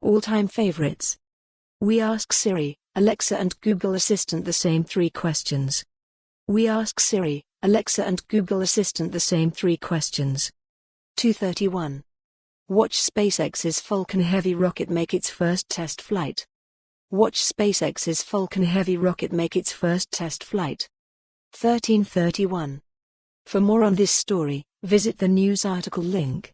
All-time favorites. We ask Siri, Alexa and Google Assistant the same 3 questions. We ask Siri, Alexa and Google Assistant the same 3 questions. 231. Watch SpaceX's Falcon Heavy rocket make its first test flight. Watch SpaceX's Falcon Heavy rocket make its first test flight. 1331. For more on this story, visit the news article link.